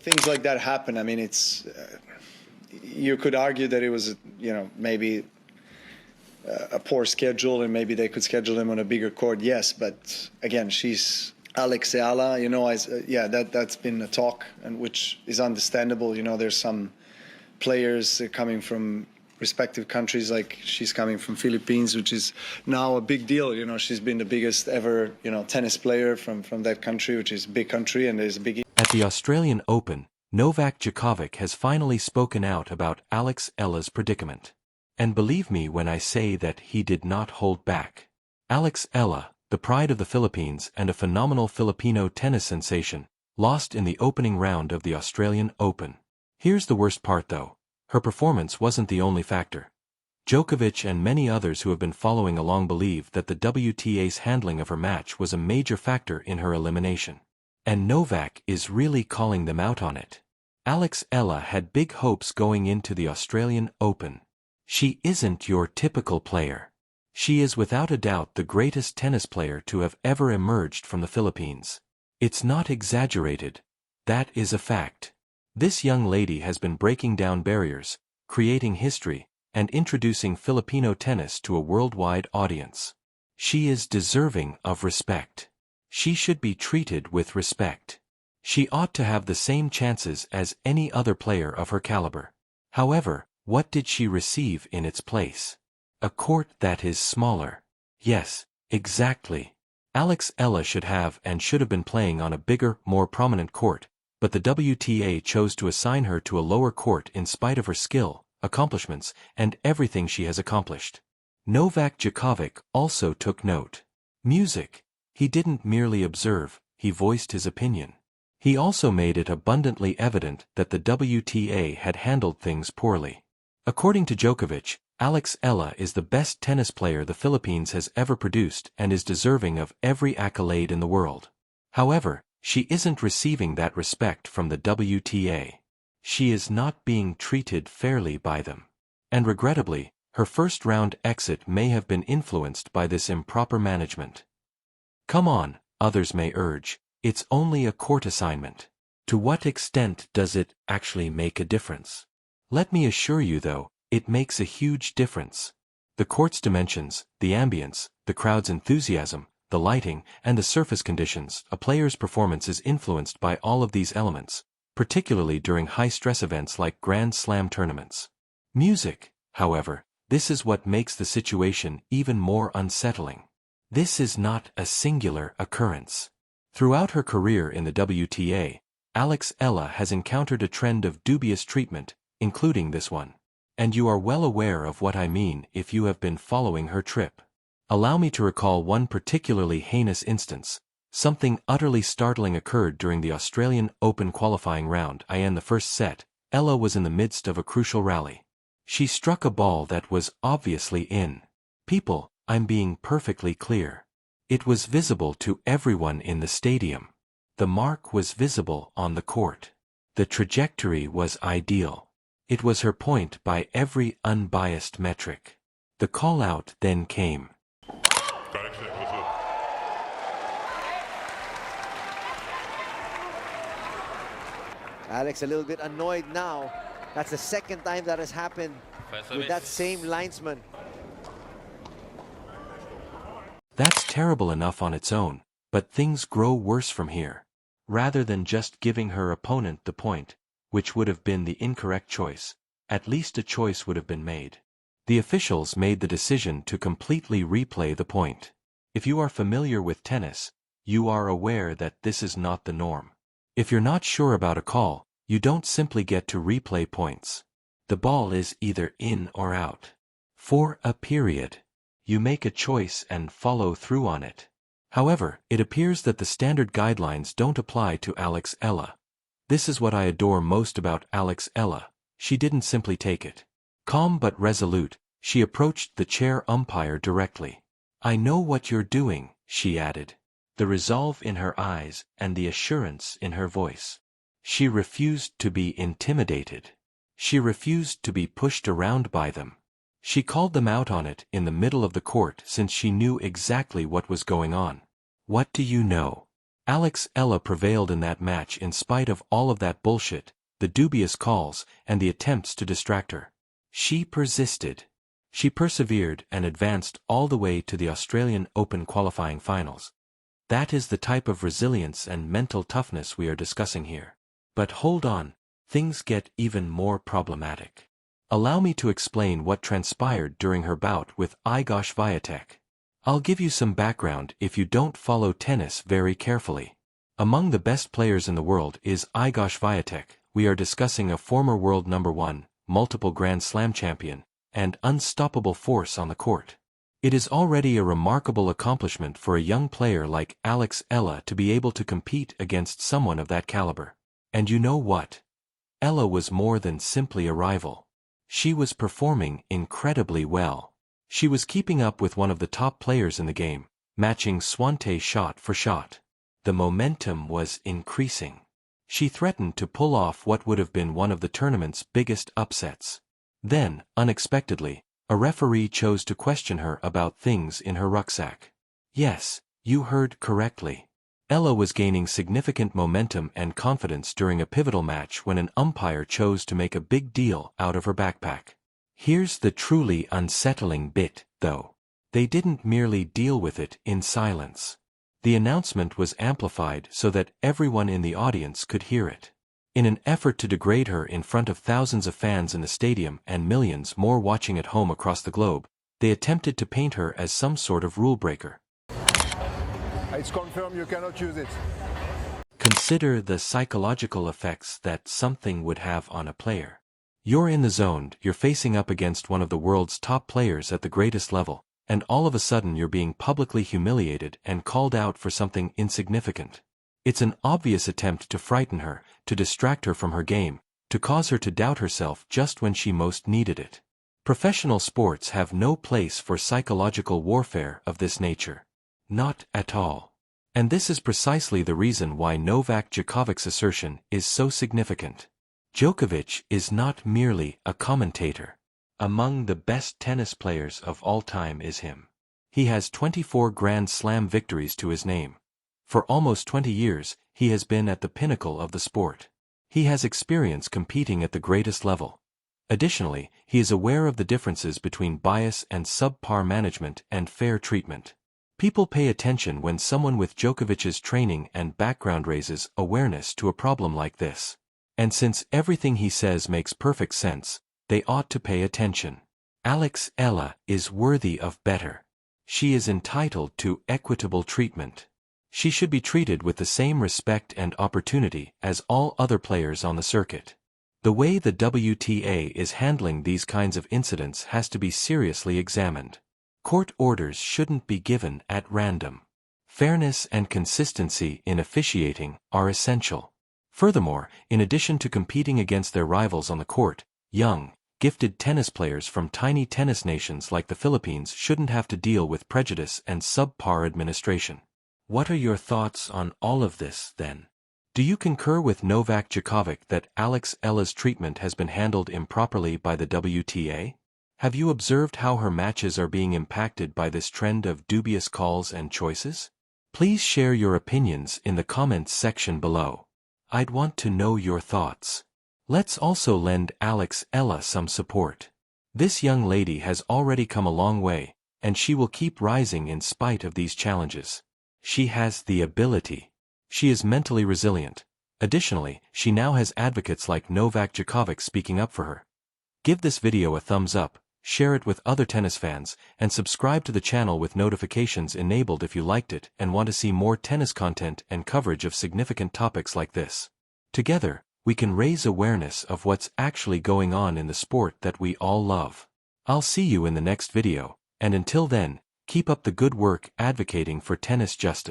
things like that happen. I mean, you could argue that it was, maybe a poor schedule, and maybe they could schedule him on a bigger court. Yes, but again, she's Alex Eala. That's been a talk, and which is understandable. There's some players coming from respective countries, like she's coming from Philippines, which is now a big deal. She's been the biggest ever, tennis player from that country, which is a big country, and there's a big. At the Australian Open, Novak Djokovic has finally spoken out about Alex Eala's predicament. And believe me when I say that he did not hold back. Alex Eala, the pride of the Philippines and a phenomenal Filipino tennis sensation, lost in the opening round of the Australian Open. Here's the worst part though. Her performance wasn't the only factor. Djokovic and many others who have been following along believe that the WTA's handling of her match was a major factor in her elimination. And Novak is really calling them out on it. Alex Eala had big hopes going into the Australian Open. She isn't your typical player. She is without a doubt the greatest tennis player to have ever emerged from the Philippines. It's not exaggerated. That is a fact. This young lady has been breaking down barriers, creating history, and introducing Filipino tennis to a worldwide audience. She is deserving of respect. She should be treated with respect. She ought to have the same chances as any other player of her caliber. However, what did she receive in its place? A court that is smaller. Yes, exactly. Alex Eala should have been playing on a bigger, more prominent court, but the WTA chose to assign her to a lower court in spite of her skill, accomplishments, and everything she has accomplished. Novak Djokovic also took note. Music. He didn't merely observe, he voiced his opinion. He also made it abundantly evident that the WTA had handled things poorly. According to Djokovic, Alex Eala is the best tennis player the Philippines has ever produced and is deserving of every accolade in the world. However, she isn't receiving that respect from the WTA. She is not being treated fairly by them. And regrettably, her first-round exit may have been influenced by this improper management. Come on, others may urge, it's only a court assignment. To what extent does it actually make a difference? Let me assure you though, it makes a huge difference. The court's dimensions, the ambience, the crowd's enthusiasm, the lighting, and the surface conditions, a player's performance is influenced by all of these elements, particularly during high-stress events like Grand Slam tournaments. Music, however, this is what makes the situation even more unsettling. This is not a singular occurrence. Throughout her career in the WTA, Alex Eala has encountered a trend of dubious treatment, including this one. And you are well aware of what I mean if you have been following her trip. Allow me to recall one particularly heinous instance. Something utterly startling occurred during the Australian Open qualifying round. In the first set, Eala was in the midst of a crucial rally. She struck a ball that was obviously in. People, I'm being perfectly clear. It was visible to everyone in the stadium. The mark was visible on the court. The trajectory was ideal. It was her point by every unbiased metric. The call-out then came. Alex a little bit annoyed now. That's the second time that has happened with that same linesman. That's terrible enough on its own, but things grow worse from here. Rather than just giving her opponent the point, which would have been the incorrect choice, at least a choice would have been made. The officials made the decision to completely replay the point. If you are familiar with tennis, you are aware that this is not the norm. If you're not sure about a call, you don't simply get to replay points. The ball is either in or out. For a period. You make a choice and follow through on it. However, it appears that the standard guidelines don't apply to Alex Eala. This is what I adore most about Alex Eala. She didn't simply take it. Calm but resolute, she approached the chair umpire directly. "I know what you're doing," she added. The resolve in her eyes and the assurance in her voice. She refused to be intimidated. She refused to be pushed around by them. She called them out on it in the middle of the court since she knew exactly what was going on. "What do you know? Alex Eala prevailed in that match in spite of all of that bullshit, the dubious calls, and the attempts to distract her. She persisted. She persevered and advanced all the way to the Australian Open qualifying finals. That is the type of resilience and mental toughness we are discussing here. But hold on, things get even more problematic. Allow me to explain what transpired during her bout with Iga Swiatek. I'll give you some background if you don't follow tennis very carefully. Among the best players in the world is Iga Swiatek. We are discussing a former world number 1, multiple Grand Slam champion, and unstoppable force on the court. It is already a remarkable accomplishment for a young player like Alex Eala to be able to compete against someone of that caliber. And you know what? Eala was more than simply a rival. She was performing incredibly well. She was keeping up with one of the top players in the game, matching Swiatek shot for shot. The momentum was increasing. She threatened to pull off what would have been one of the tournament's biggest upsets. Then, unexpectedly, a referee chose to question her about things in her rucksack. Yes, you heard correctly. Eala was gaining significant momentum and confidence during a pivotal match when an umpire chose to make a big deal out of her backpack. Here's the truly unsettling bit, though. They didn't merely deal with it in silence. The announcement was amplified so that everyone in the audience could hear it. In an effort to degrade her in front of thousands of fans in the stadium and millions more watching at home across the globe, they attempted to paint her as some sort of rule breaker. It's confirmed you cannot use it. Consider the psychological effects that something would have on a player. You're in the zone, you're facing up against one of the world's top players at the greatest level, and all of a sudden you're being publicly humiliated and called out for something insignificant. It's an obvious attempt to frighten her, to distract her from her game, to cause her to doubt herself just when she most needed it. Professional sports have no place for psychological warfare of this nature. Not at all. And this is precisely the reason why Novak Djokovic's assertion is so significant. Djokovic is not merely a commentator. Among the best tennis players of all time is him. He has 24 Grand Slam victories to his name. For almost 20 years, he has been at the pinnacle of the sport. He has experience competing at the greatest level. Additionally, he is aware of the differences between bias and subpar management and fair treatment. People pay attention when someone with Djokovic's training and background raises awareness to a problem like this. And since everything he says makes perfect sense, they ought to pay attention. Alex Eala is worthy of better. She is entitled to equitable treatment. She should be treated with the same respect and opportunity as all other players on the circuit. The way the WTA is handling these kinds of incidents has to be seriously examined. Court orders shouldn't be given at random. Fairness and consistency in officiating are essential. Furthermore, in addition to competing against their rivals on the court, young, gifted tennis players from tiny tennis nations like the Philippines shouldn't have to deal with prejudice and subpar administration. What are your thoughts on all of this, then? Do you concur with Novak Djokovic that Alex Eala's treatment has been handled improperly by the WTA? Have you observed how her matches are being impacted by this trend of dubious calls and choices? Please share your opinions in the comments section below. I'd want to know your thoughts. Let's also lend Alex Eala some support. This young lady has already come a long way, and she will keep rising in spite of these challenges. She has the ability. She is mentally resilient. Additionally, she now has advocates like Novak Djokovic speaking up for her. Give this video a thumbs up, share it with other tennis fans, and subscribe to the channel with notifications enabled if you liked it and want to see more tennis content and coverage of significant topics like this. Together, we can raise awareness of what's actually going on in the sport that we all love. I'll see you in the next video, and until then, keep up the good work advocating for tennis justice.